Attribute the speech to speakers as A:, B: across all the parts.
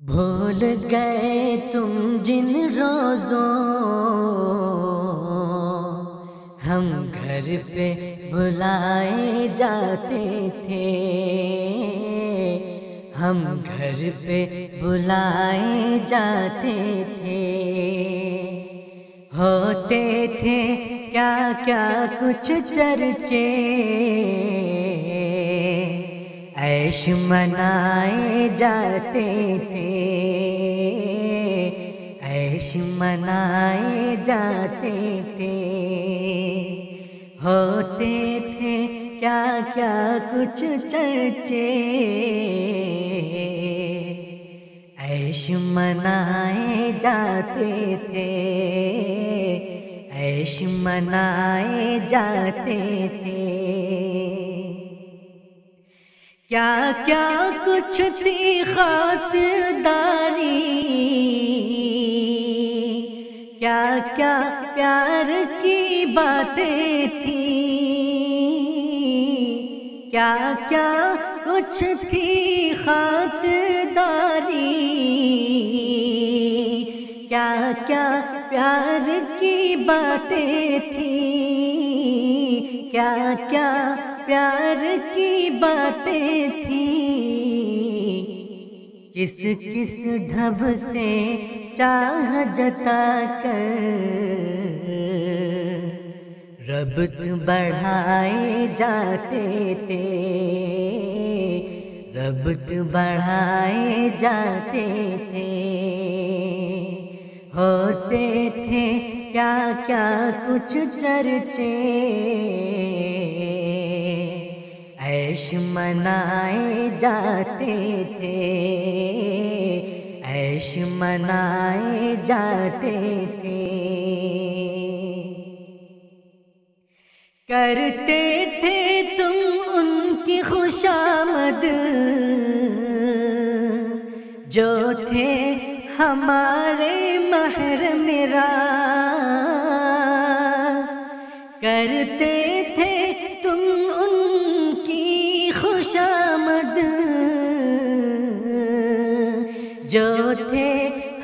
A: بھول گئے تم جن روزوں ہم گھر پہ بلائے جاتے تھے، ہم گھر پہ بلائے جاتے تھے، ہوتے تھے کیا کیا کچھ چرچے، عیش منائے جاتے تھے، عیش منائے جاتے تھے، ہوتے تھے کیا کیا کچھ چرچے، عیش منائے جاتے تھے، عیش منائے جاتے تھے، کیا کیا کچھ تھی خاطرداری، کیا کیا پیار کی باتیں تھیں، کیا کیا کچھ تھی خاطرداری، کیا کیا پیار کی باتیں تھیں، کیا کیا پیار کی باتیں تھیں، کس کس ڈھب سے چاہ جتا کر ربط بڑھائے جاتے تھے، ربط بڑھائے جاتے تھے، ہوتے تھے کیا کیا کچھ چرچے، عیش منائے جاتے تھے، عیش منائے جاتے تھے، کرتے تھے تم ان کی خوشامد جو تھے ہمارے محرم راز، کرتے تھے تم ان کی خوشامد جو تھے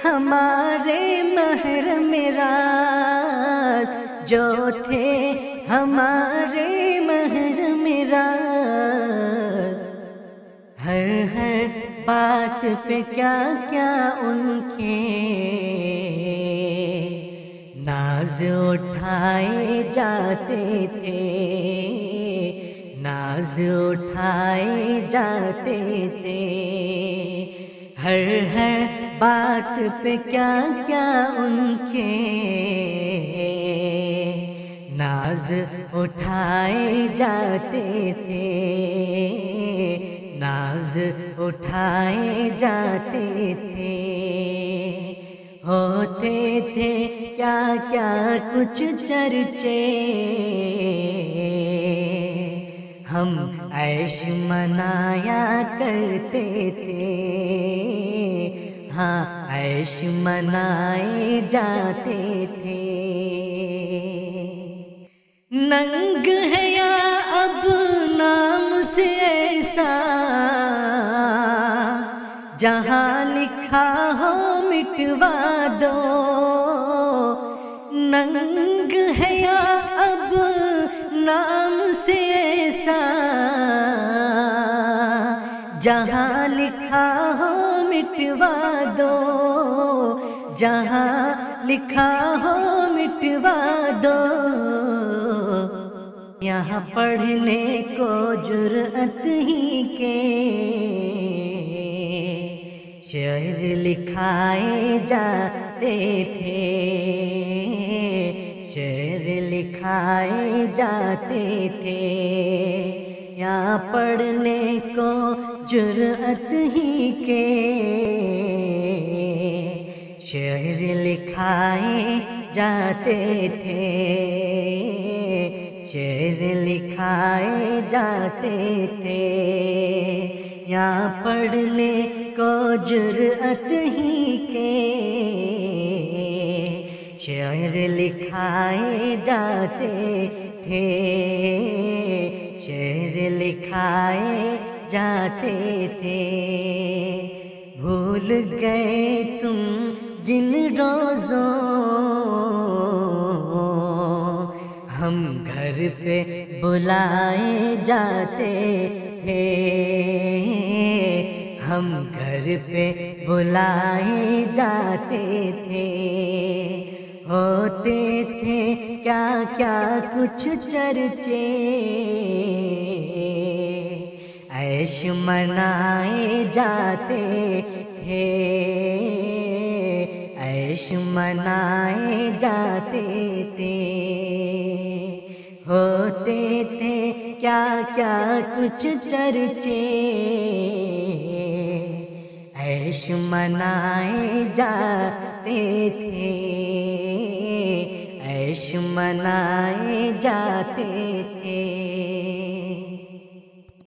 A: ہمارے محرم راز، جو تھے ہمارے محرم راز، ہر ہر بات پہ کیا کیا ان کے ناز اٹھائے جاتے تھے، ناز اٹھائے جاتے تھے، ہر ہر بات پہ کیا کیا ان کے ناز اٹھائے جاتے تھے، ناز اٹھائے جاتے تھے، ہوتے تھے کیا کیا کچھ چرچے، ہم عیش منایا کرتے تھے، ہاں عیش منائے جاتے تھے، ننگ ہے یا اب نام سے ایسا جہاں لکھا ہو مٹوا دو، ننگ ہے یا اب نام سے ایسا جہاں لکھا ہو مٹوا دو، جہاں لکھا ہو مٹوا دو، یہاں پڑھنے کو جرأت ہی کے شعر لکھائے جاتے تھے، شعر لکھائے جاتے تھے، یہاں پڑھنے کو جرأت ہی کے شعر لکھائے جاتے تھے، شعر لکھائے جاتے تھے، یہاں پڑھنے کو جرأت ہی کے شعر لکھائے جاتے تھے، شعر لکھائے جاتے تھے، بھول بھول گئے تم جن روزوں ہم گھر پہ بلائے جاتے تھے، ہم گھر پہ بلائے جاتے تھے، ہوتے تھے کیا کیا کچھ چرچے، عیش منائے جاتے تھے، عیش منائے جاتے تھے، ہوتے تھے کیا کیا کچھ چرچے، عیش منائے جاتے تھے، عیش منائے جاتے تھے۔